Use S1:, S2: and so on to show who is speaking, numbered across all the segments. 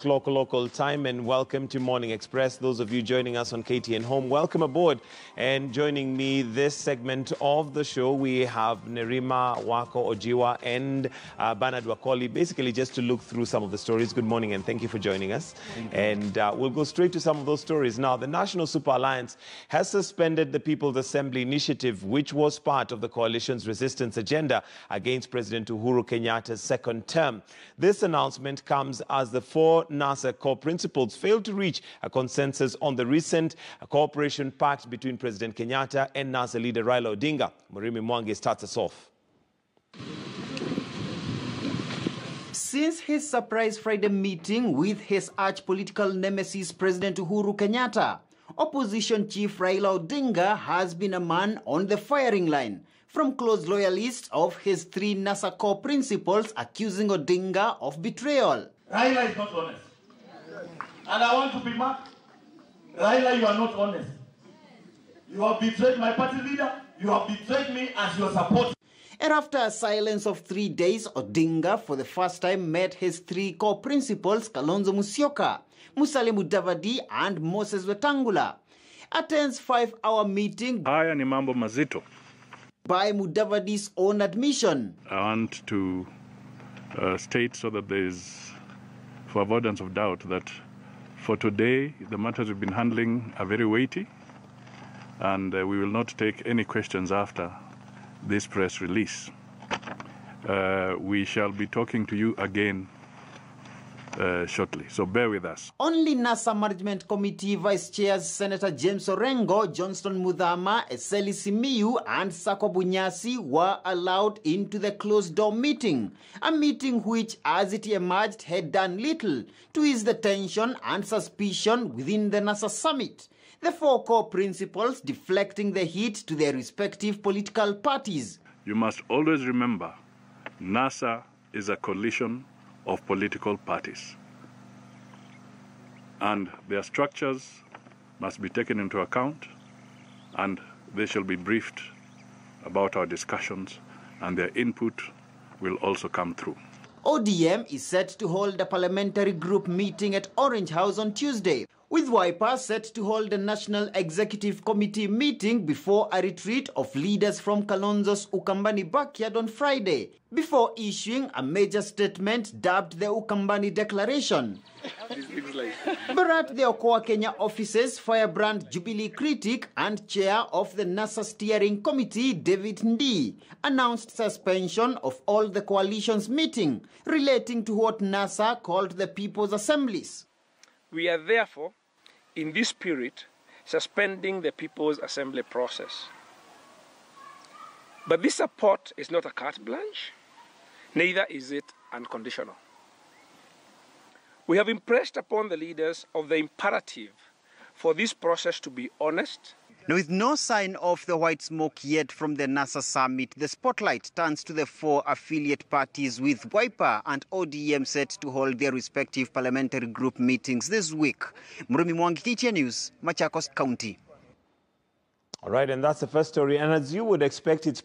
S1: Local time, and welcome to Morning Express. Those of you joining us on KTN Home, welcome aboard. And joining me this segment of the show, we have Nerima Wako Ojiwa and Bernard Wakoli, basically just to look through some of the stories. Good morning and thank you for joining us. And we'll go straight to some of those stories. Now, the National Super Alliance has suspended the People's Assembly initiative, which was part of the coalition's resistance agenda against President Uhuru Kenyatta's second term. This announcement comes as the four NASA core principles failed to reach a consensus on the recent cooperation pact between President Kenyatta and NASA leader Raila Odinga. Murimi Mwangi starts us off.
S2: Since his surprise Friday meeting with his arch-political nemesis President Uhuru Kenyatta, opposition chief Raila Odinga has been a man on the firing line, from close loyalists of his three NASA core principles accusing Odinga of betrayal.
S3: Raila is not honest. And I want to be marked. Raila, you are not honest. You have betrayed my party leader. You have betrayed me as your supporter.
S2: And after a silence of 3 days, Odinga for the first time met his three core principals, Kalonzo Musyoka, Musalia Mudavadi and Moses Wetangula. A tense 5-hour meeting
S4: Haya ni mambo mazito.
S2: By Mudavadi's own admission.
S4: I want to state so that there is, for avoidance of doubt, that for today, the matters we've been handling are very weighty, and we will not take any questions after this press release. We shall be talking to you again shortly, so bear with us.
S2: Only NASA Management Committee Vice Chairs Senator James Orengo, Johnston Muthama, Eseli Simiyu and Sako Bunyasi were allowed into the closed-door meeting, a meeting which, as it emerged, had done little to ease the tension and suspicion within the NASA summit. The four core principles deflecting the heat to their respective political parties.
S4: You must always remember, NASA is a coalition of political parties, and their structures must be taken into account, and they shall be briefed about our discussions, and their input will also come through.
S2: ODM is set to hold a parliamentary group meeting at Orange House on Tuesday, with Wiper set to hold a National Executive Committee meeting before a retreat of leaders from Kalonzo's Ukambani backyard on Friday, before issuing a major statement dubbed the Ukambani Declaration. But at the Okoa Kenya offices, firebrand Jubilee critic and chair of the NASA Steering Committee, David Ndii, announced suspension of all the coalition's meeting relating to what NASA called the People's Assemblies.
S5: We are therefore, in this spirit, suspending the People's Assembly process. But this support is not a carte blanche, neither is it unconditional. We have impressed upon the leaders of the imperative for this process to be honest.
S2: Now, with no sign of the white smoke yet from the NASA summit, the spotlight turns to the four affiliate parties, with Wiper and ODM set to hold their respective parliamentary group meetings this week. Murimi Mwangi, KTN News, Machakos County.
S1: All right, and that's the first story. And as you would expect, it's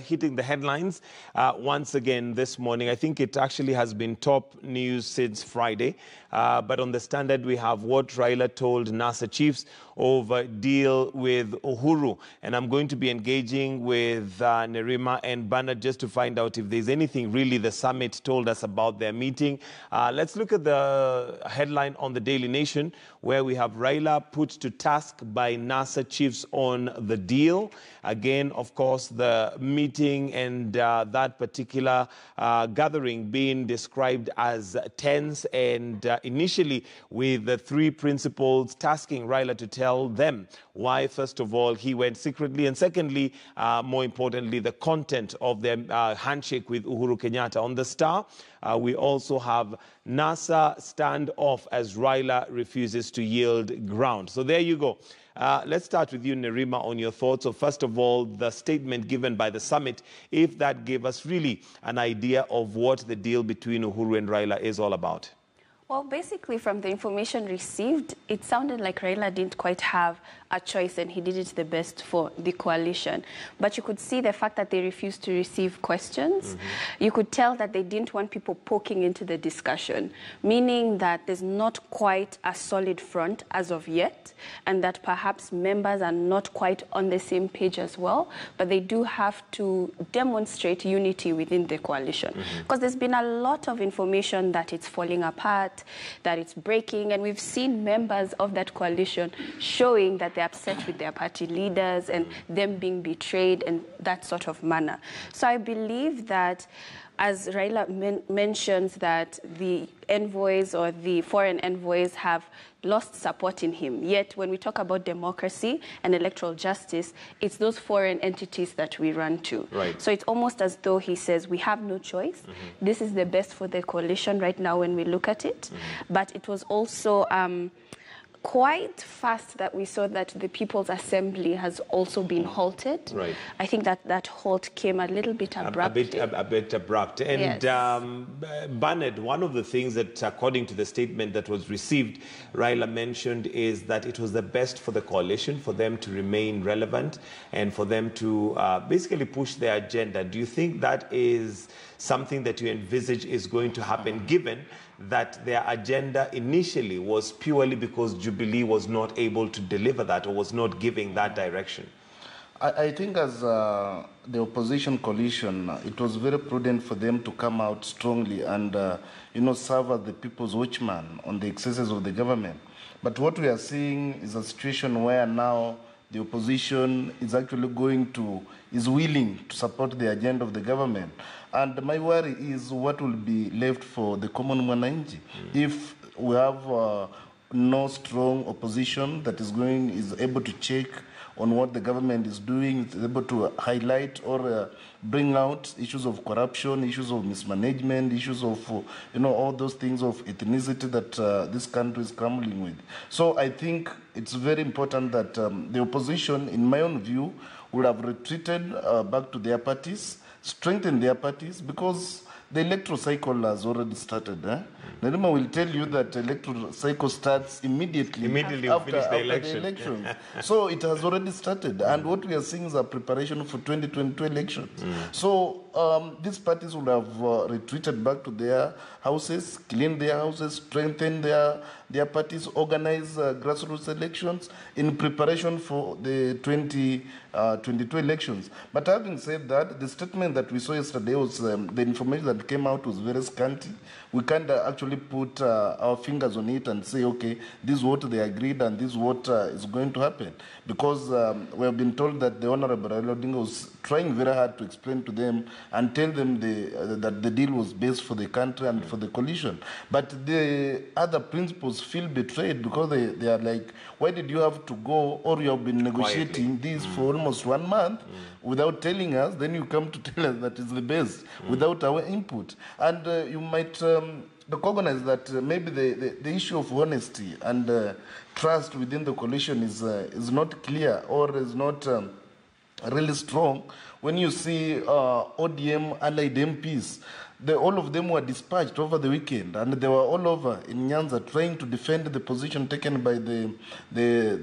S1: hitting the headlines once again this morning. I think it actually has been top news since Friday. But on the Standard, we have what Raila told NASA chiefs over deal with Uhuru. And I'm going to be engaging with Nerima and Bernard just to find out if there's anything really the summit told us about their meeting. Let's look at the headline on the Daily Nation, where we have Raila put to task by NASA chiefs on the deal. Again, of course, the meeting and that particular gathering being described as tense, and initially with the three principals tasking Raila to tell them why, first of all, he went secretly, and secondly, more importantly, the content of their handshake with Uhuru Kenyatta. On the Star, we also have NASA standoff as Raila refuses to yield ground. So there you go. Let's start with you, Nerima, on your thoughts. So first of all, the statement given by the summit, if that gave us really an idea of what the deal between Uhuru and Raila is all about.
S6: Well, basically, from the information received, it sounded like Raila didn't quite have a choice and he did it the best for the coalition. But you could see the fact that they refused to receive questions. You could tell that they didn't want people poking into the discussion, meaning that there's not quite a solid front as of yet, and that perhaps members are not quite on the same page as well, but they do have to demonstrate unity within the coalition. Because there's been a lot of information that it's falling apart, that it's breaking, and we've seen members of that coalition showing that they're upset with their party leaders and them being betrayed in that sort of manner. So I believe that, as Raila mentions, that the envoys or the foreign envoys have lost support in him. Yet when we talk about democracy and electoral justice, it's those foreign entities that we run to.
S1: Right.
S6: So it's almost as though he says, we have no choice. This is the best for the coalition right now when we look at it. But it was also quite fast that we saw that the People's Assembly has also been halted.
S1: Right.
S6: I think that that halt came a little bit abruptly.
S1: A bit abrupt. And
S6: Yes.
S1: Bernard, one of the things that, according to the statement that was received, Raila mentioned is that it was the best for the coalition, for them to remain relevant and for them to basically push their agenda. Do you think that is something that you envisage is going to happen, given that their agenda initially was purely because Jubilee was not able to deliver that or was not giving that direction?
S7: I think as the opposition coalition, it was very prudent for them to come out strongly and, serve as the people's watchman on the excesses of the government. But what we are seeing is a situation where now the opposition is actually is willing to support the agenda of the government. And my worry is what will be left for the common mwananchi if we have no strong opposition that is able to check on what the government is doing, is able to highlight or bring out issues of corruption, issues of mismanagement, issues of, all those things of ethnicity that this country is crumbling with. So I think it's very important that the opposition, in my own view, would have retreated back to their parties, strengthen their parties, because the electoral cycle has already started. Narima will tell you that the electoral cycle starts immediately after the election. So it has already started. And what we are seeing is a preparation for 2022 elections. So these parties would have retreated back to their houses, clean their houses, strengthen their parties, organize grassroots elections in preparation for the 2022 elections. But having said that, the statement that we saw yesterday was the information that came out was very scanty. We can't actually put our fingers on it and say, okay, this is what they agreed and this is what is going to happen. Because we have been told that the Honorable Raila Odinga was trying very hard to explain to them and tell them that the deal was based for the country and for the coalition. But the other principals feel betrayed because they are like, why did you have to go, or you have been negotiating this for almost 1 month without telling us, then you come to tell us that it's the best without our input. And you might recognize that maybe the issue of honesty and trust within the coalition is not clear or is not really strong when you see ODM allied MPs. All of them were dispatched over the weekend, and they were all over in Nyanza trying to defend the position taken by the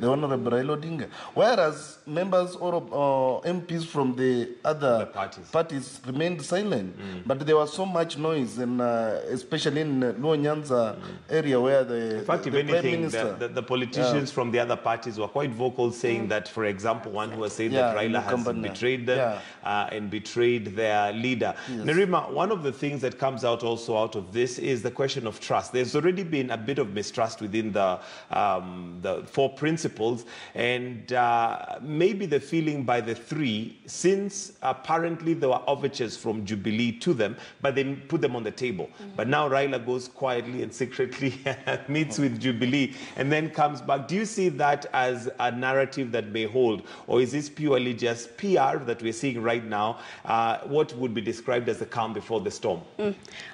S7: Honorable Raila Odinga. Whereas members or MPs from the other parties remained silent. But there was so much noise, and especially in Luo Nyanza area where the Prime Minister...
S1: The politicians from the other parties were quite vocal, saying that, for example, one who was saying that Raila has betrayed them and betrayed their leader. Yes. Nerima, one of the things that comes out also out of this is the question of trust. There's already been a bit of mistrust within the four principles, and maybe the feeling by the three, since apparently there were overtures from Jubilee to them, but they put them on the table. But now Raila goes quietly and secretly meets with Jubilee and then comes back. Do you see that as a narrative that may hold, or is this purely just PR that we're seeing right now, what would be described as the calm before the storm?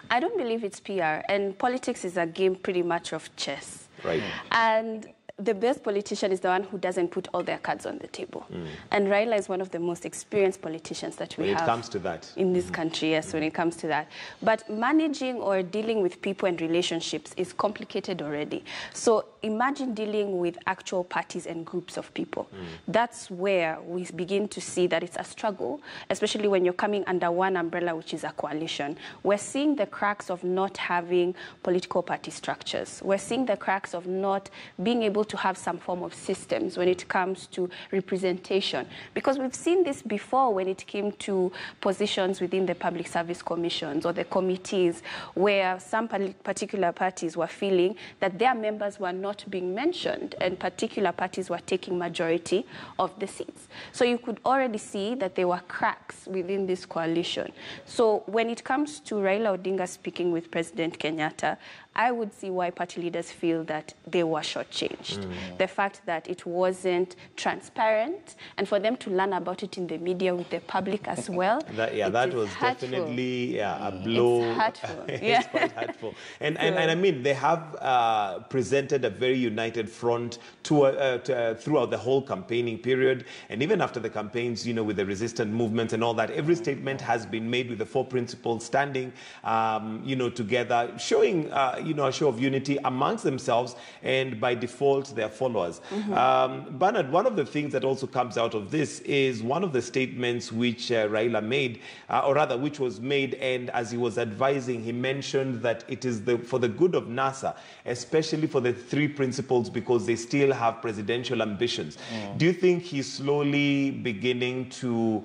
S6: I don't believe it's PR, and politics is a game pretty much of chess.
S1: Right.
S6: And the best politician is the one who doesn't put all their cards on the table. And Raila is one of the most experienced politicians that we have.
S1: When it comes to that.
S6: In this country, yes, when it comes to that. But managing or dealing with people and relationships is complicated already. So imagine dealing with actual parties and groups of people. That's where we begin to see that it's a struggle, especially when you're coming under one umbrella, which is a coalition. We're seeing the cracks of not having political party structures. We're seeing the cracks of not being able to have some form of systems when it comes to representation. Because we've seen this before when it came to positions within the public service commissions or the committees, where some particular parties were feeling that their members were not being mentioned and particular parties were taking majority of the seats. So you could already see that there were cracks within this coalition. So when it comes to Raila Odinga speaking with President Kenyatta, I would see why party leaders feel that they were shortchanged. The fact that it wasn't transparent, and for them to learn about it in the media with the public as well.
S1: That was hurtful. Definitely a blow.
S6: It's hurtful.
S1: It's quite hurtful. And I mean, they have presented a very united front throughout the whole campaigning period, and even after the campaigns, you know, with the resistant movement and all that. Every statement has been made with the four principles standing, you know, together, showing you know, a show of unity amongst themselves and by default their followers. Bernard, one of the things that also comes out of this is one of the statements which Raila made, or rather which was made, and as he was advising, he mentioned that it is for the good of NASA, especially for the three principles, because they still have presidential ambitions. Do you think he's slowly beginning to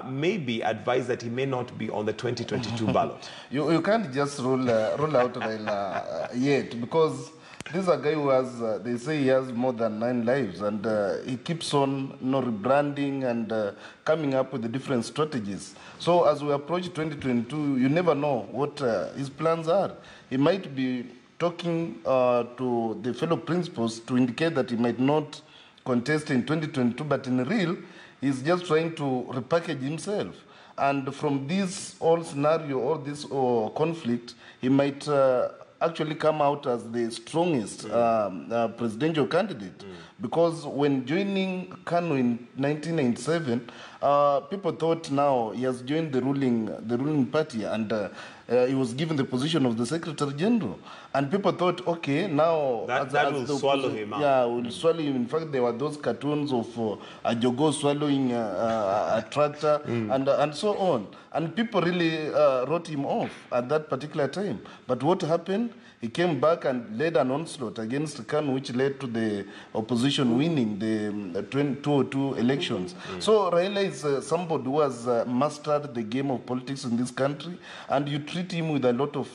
S1: maybe advise that he may not be on the 2022 ballot?
S7: You can't just rule out Raila yet, because this is a guy who has, they say he has more than 9 lives, and he keeps on, you know, rebranding and coming up with the different strategies. So as we approach 2022, you never know what his plans are. He might be talking to the fellow principals to indicate that he might not contest in 2022, but in real, he's just trying to repackage himself. And from this whole scenario or this conflict, he might actually come out as the strongest presidential candidate. Because when joining KANU in 1997, people thought now he has joined the ruling party, and he was given the position of the Secretary General. And people thought, okay, now
S1: that will swallow him out.
S7: Yeah, will swallow him. In fact, there were those cartoons of a jogo swallowing a tractor and so on. And people really wrote him off at that particular time. But what happened? He came back and led an onslaught against KANU, which led to the opposition winning the 2002 elections. So Raila is somebody who has mastered the game of politics in this country, and you treat him with a lot of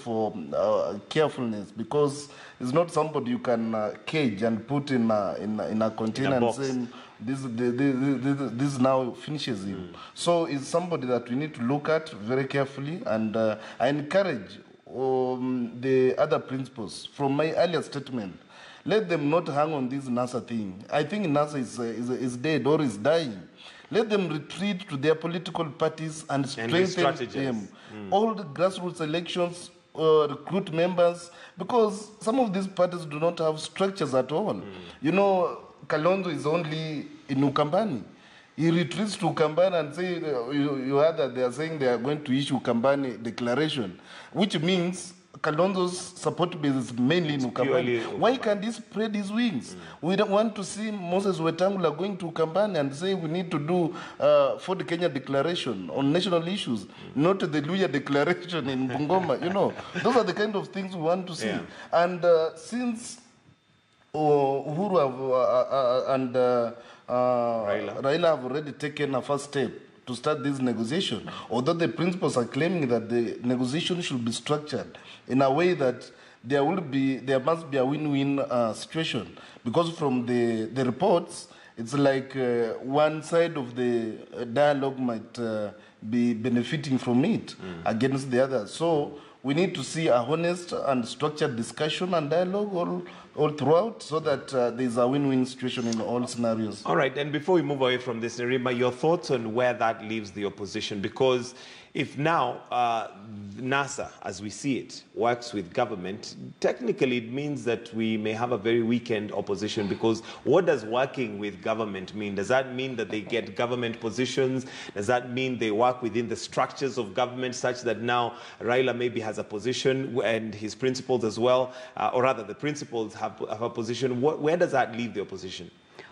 S7: carefulness, because he's not somebody you can cage and put in a container and say, this now finishes him. So it's somebody that we need to look at very carefully, and I encourage the other principles from my earlier statement. Let them not hang on this NASA thing. I think NASA is dead or is dying. Let them retreat to their political parties and strengthen them. All the grassroots elections, recruit members, because some of these parties do not have structures at all. You know, Kalonzo is only in Ukambani. He retreats to Ukambani and say, you heard that they are saying they are going to issue Ukambani declaration, which means Kalonzo's support base is mainly in Ukambani. Why can't he spread his wings? We don't want to see Moses Wetangula going to Ukambani and say we need to do for the Kenya declaration on national issues, not the Luya declaration in Bungoma. You know, those are the kind of things we want to see. And since Uhuru and Raila have already taken a first step to start this negotiation, although the principals are claiming that the negotiation should be structured in a way that there must be a win-win situation, because from the reports, it's like one side of the dialogue might be benefiting from it against the other. So we need to see a honest and structured discussion and dialogue all throughout, so that there's a win-win situation in all scenarios.
S1: All right, and before we move away from this, Nerima, your thoughts on where that leaves the opposition? Because If now NASA, as we see it, works with government, technically it means that we may have a very weakened opposition, because what does working with government mean? Does that mean that they get government positions? Does that mean they work within the structures of government such that now Raila maybe has a position and his principals as well, or rather the principals have a position? Where does that leave the opposition?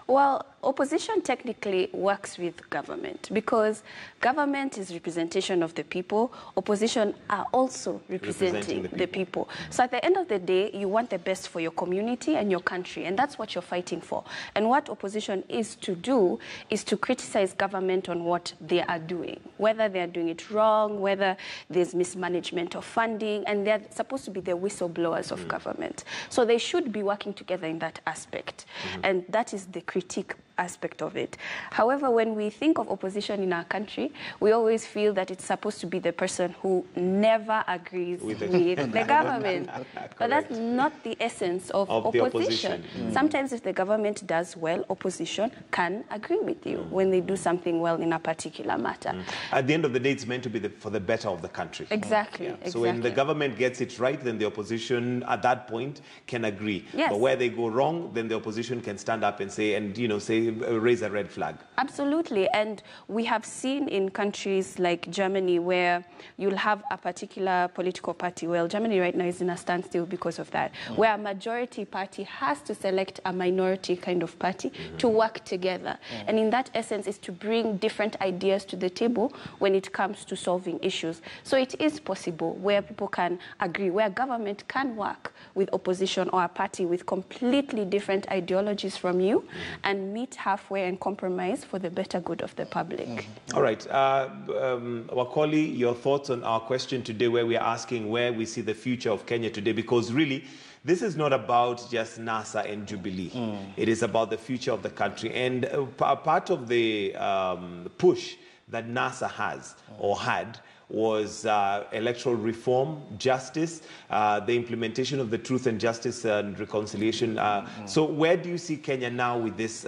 S6: Well, opposition technically works with government because government is representation of the people. Opposition are also representing the people. So at the end of the day, you want the best for your community and your country, and that's what you're fighting for. And what opposition is to do is to criticize government on what they are doing, whether they are doing it wrong, whether there's mismanagement of funding, and they're supposed to be the whistleblowers of government. So they should be working together in that aspect. And that is the critique aspect of it. However, when we think of opposition in our country, we always feel that it's supposed to be the person who never agrees with the government. But that's not the essence of opposition. Sometimes if the government does well, opposition can agree with you when they do something well in a particular matter.
S1: At the end of the day, it's meant to be for the better of the country.
S6: Exactly. Exactly.
S1: So when the government gets it right, then the opposition at that point can agree.
S6: Yes.
S1: But where they go wrong, then the opposition can stand up and say, raise a red flag.
S6: Absolutely. And we have seen in countries like Germany where you'll have a particular political party. Well, Germany right now is in a standstill because of that, where a majority party has to select a minority kind of party to work together. And in that essence is to bring different ideas to the table when it comes to solving issues. So it is possible where people can agree, where government can work with opposition or a party with completely different ideologies from you and meet halfway and compromise for the better good of the public.
S1: All right. Wakoli, your thoughts on our question today, where we're asking where we see the future of Kenya today, because really, this is not about just NASA and Jubilee. It is about the future of the country. And part of the push that NASA has or had was electoral reform, justice, the implementation of the Truth and Justice and Reconciliation. So where do you see Kenya now with this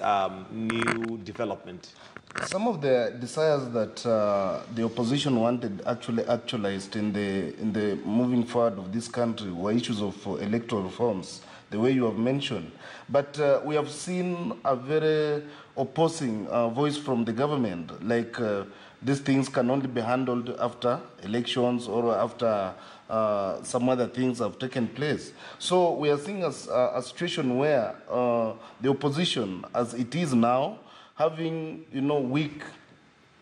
S1: new development?
S7: Some of the desires that the opposition wanted actually actualized in the moving forward of this country were issues of electoral reforms, the way you have mentioned. But we have seen a very opposing voice from the government, like these things can only be handled after elections or after some other things have taken place. So we are seeing a situation where the opposition, as it is now, having weak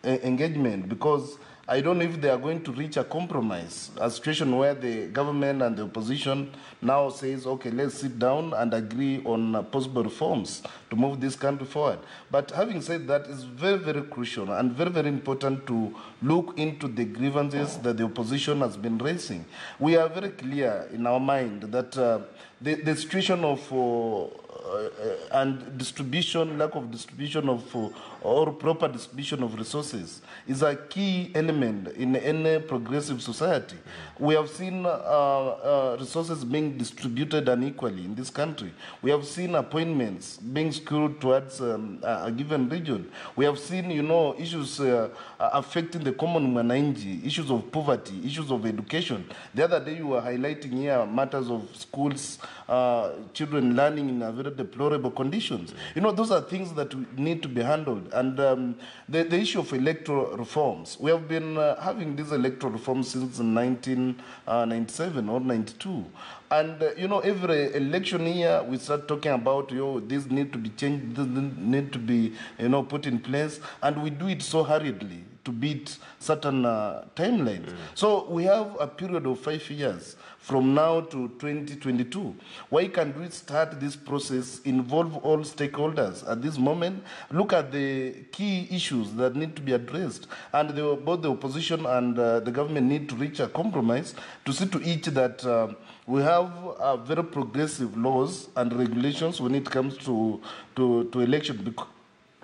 S7: engagement, because I don't know if they are going to reach a compromise, a situation where the government and the opposition now says, okay, let's sit down and agree on possible reforms to move this country forward. But having said that, it's very, very crucial and very, very important to look into the grievances that the opposition has been raising. We are very clear in our mind that the situation of and distribution, lack of distribution of or proper distribution of resources is a key element in any progressive society. We have seen resources being distributed unequally in this country. We have seen appointments being skewed towards a given region. We have seen, issues affecting the common mwananchi, issues of poverty, issues of education. The other day you were highlighting here matters of schools, children learning in a very deplorable conditions. Those are things that need to be handled. And the issue of electoral reforms, we have been having these electoral reforms since 1997 or 92. And, every election year, we start talking about, this need to be changed, this need to be, put in place. And we do it so hurriedly to beat certain timelines. So we have a period of 5 years from now to 2022. Why can't we start this process, involve all stakeholders at this moment, look at the key issues that need to be addressed, and both the opposition and the government need to reach a compromise to see to each that we have very progressive laws and regulations when it comes to election,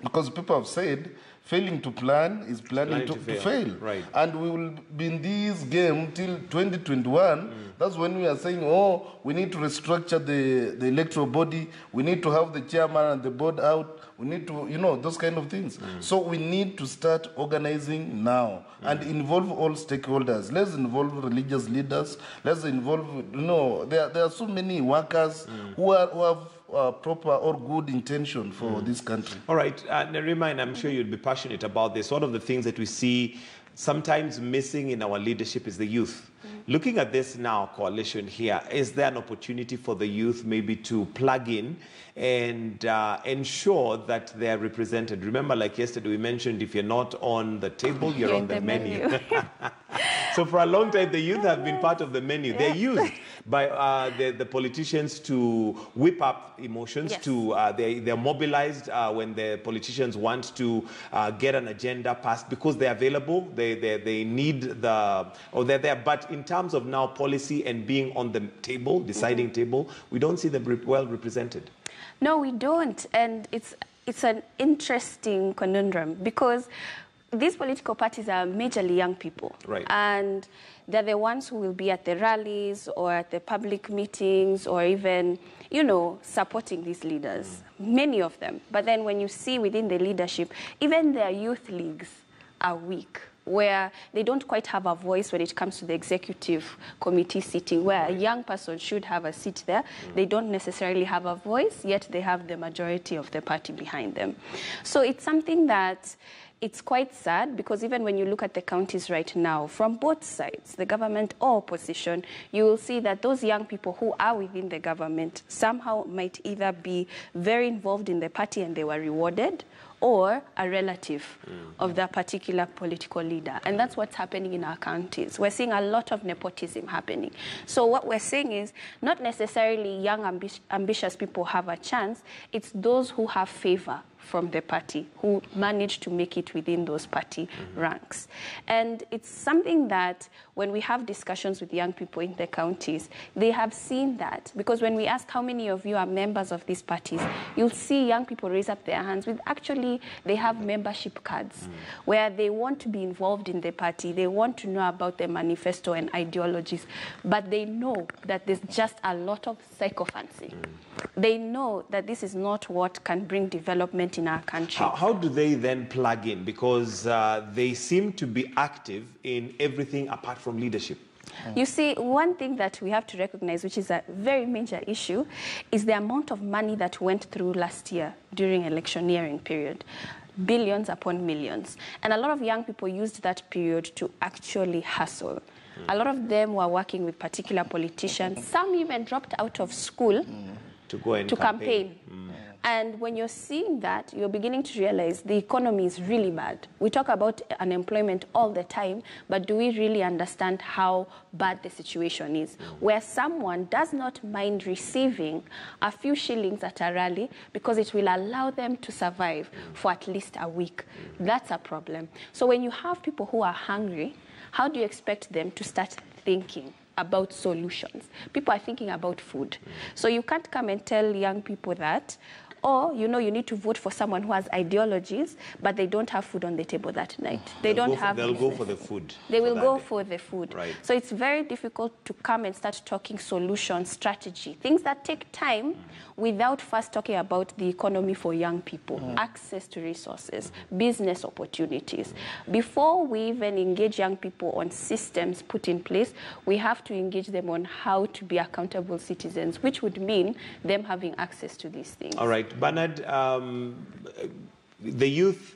S7: because people have said failing to plan is planning to fail.
S1: Right.
S7: And we will be in this game till 2021. That's when we are saying, oh, we need to restructure the electoral body. We need to have the chairman and the board out. We need to, those kind of things. So we need to start organizing now and involve all stakeholders. Let's involve religious leaders. Let's involve, there are so many workers who have proper or good intention for this country.
S1: All right, Nerima, and I'm sure you'll be passionate about this. One of the things that we see sometimes missing in our leadership is the youth. Looking at this now coalition here, is there an opportunity for the youth maybe to plug in and ensure that they're represented? Remember, like yesterday we mentioned, if you're not on the table, you're on the menu. So for a long time, the youth have been part of the menu. They're used by the politicians to whip up emotions. They're mobilized when the politicians want to get an agenda passed because they're available. They need they're there. But in terms of now policy and being on the table, deciding table, we don't see them well represented.
S6: No, we don't. And it's an interesting conundrum because these political parties are majorly young people.
S1: Right.
S6: And they're the ones who will be at the rallies or at the public meetings or even, supporting these leaders, many of them. But then when you see within the leadership, even their youth leagues are weak, where they don't quite have a voice when it comes to the executive committee sitting, where a young person should have a seat there. They don't necessarily have a voice, yet they have the majority of the party behind them. So it's something that it's quite sad because even when you look at the counties right now, from both sides, the government or opposition, you will see that those young people who are within the government somehow might either be very involved in the party and they were rewarded, or a relative of that particular political leader. And that's what's happening in our counties. We're seeing a lot of nepotism happening. So what we're saying is not necessarily young, ambitious people have a chance. It's those who have favor from the party, who managed to make it within those party ranks. And it's something that when we have discussions with young people in the counties, they have seen that. Because when we ask how many of you are members of these parties, you'll see young people raise up their hands with actually they have membership cards where they want to be involved in the party. They want to know about their manifesto and ideologies, but they know that there's just a lot of sycophancy. They know that this is not what can bring development in our country.
S1: How do they then plug in? Because they seem to be active in everything apart from leadership.
S6: You see, one thing that we have to recognize, which is a very major issue, is the amount of money that went through last year during electioneering period. Billions upon millions. And a lot of young people used that period to actually hustle. A lot of them were working with particular politicians. Some even dropped out of school
S1: to go and
S6: campaign. And when you're seeing that, you're beginning to realize the economy is really bad. We talk about unemployment all the time, but do we really understand how bad the situation is? Where someone does not mind receiving a few shillings at a rally because it will allow them to survive for at least a week. That's a problem. So when you have people who are hungry, how do you expect them to start thinking about solutions? People are thinking about food. So you can't come and tell young people that, or, you need to vote for someone who has ideologies, but they don't have food on the table that night. They'll
S1: go for the food.
S6: They will go for the food.
S1: Right.
S6: So it's very difficult to come and start talking solutions, strategy, things that take time without first talking about the economy for young people, access to resources, business opportunities. Before we even engage young people on systems put in place, we have to engage them on how to be accountable citizens, which would mean them having access to these things.
S1: All right. Bernard, the youth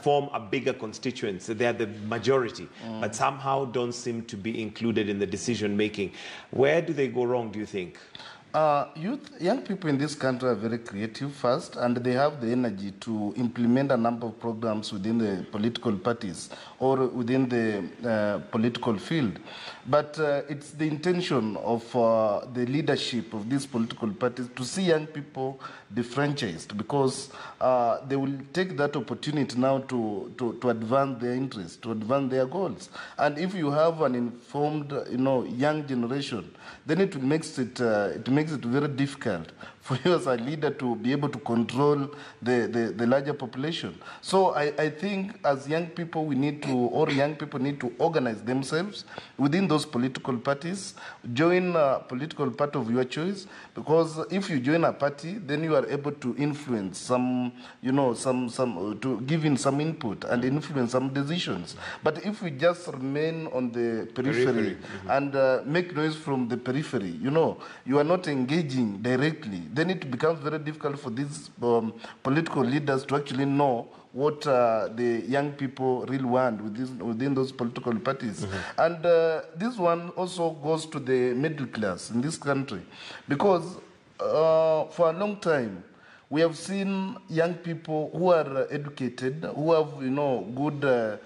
S1: form a bigger constituency. They are the majority, but somehow don't seem to be included in the decision making. Where do they go wrong, do you think?
S7: Young people in this country are very creative first, and they have the energy to implement a number of programs within the political parties or within the political field. But it's the intention of the leadership of these political parties to see young people defranchised, because they will take that opportunity now to advance their interests, to advance their goals. And if you have an informed, young generation, then it makes it very difficult for you as a leader to be able to control the larger population. So I think as young people, young people need to organize themselves within those political parties, join a political party of your choice, because if you join a party, then you are able to influence some, to give in some input and influence some decisions. But if we just remain on the periphery. And make noise from the periphery, you are not engaging directly, then it becomes very difficult for these political leaders to actually know what the young people really want within those political parties. And this one also goes to the middle class in this country, because for a long time, we have seen young people who are educated, who have, good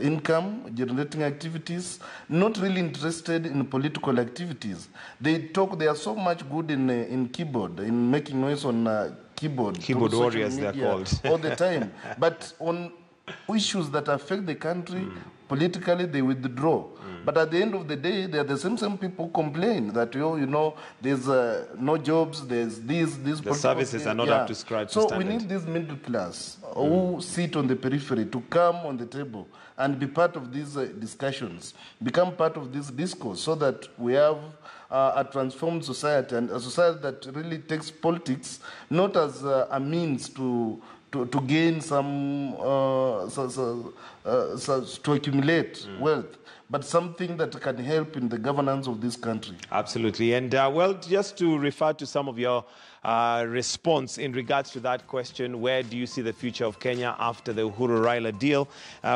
S7: income generating activities, not really interested in political activities. They are so much good in keyboard, in making noise on keyboard
S1: warriors, they're called,
S7: all the time. But on issues that affect the country, politically they withdraw. But at the end of the day, they are the same people who complain that, there's no jobs, there's these
S1: the services are not up to scratch.
S7: So we need this middle class who sit on the periphery to come on the table and be part of these discussions, become part of this discourse, so that we have a transformed society, and a society that really takes politics not as a means to gain some, to accumulate wealth, but something that can help in the governance of this country.
S1: Absolutely. And just to refer to some of your response in regards to that question, where do you see the future of Kenya after the Uhuru-Raila deal?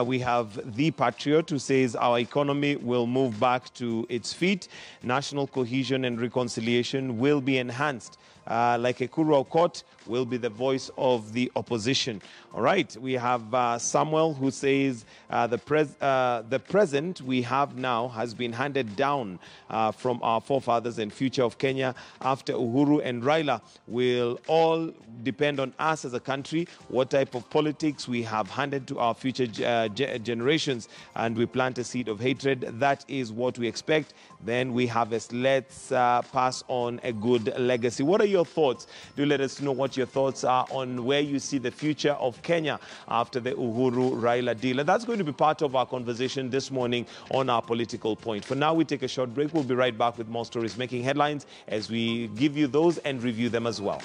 S1: We have the Patriot, who says our economy will move back to its feet. National cohesion and reconciliation will be enhanced. Like Ekuru Aukot will be the voice of the opposition. All right, we have Samuel, who says the present we have now has been handed down from our forefathers, and future of Kenya after Uhuru and Raila will all depend on us as a country, what type of politics we have handed to our future generations, and we plant a seed of hatred. That is what we expect. Then we harvest. Let's pass on a good legacy. What are your thoughts? Do let us know what your thoughts are on where you see the future of Kenya after the Uhuru-Raila deal. And that's going to be part of our conversation this morning on Our Political Point. For now, we take a short break. We'll be right back with more stories making headlines as we give you those and review them as well.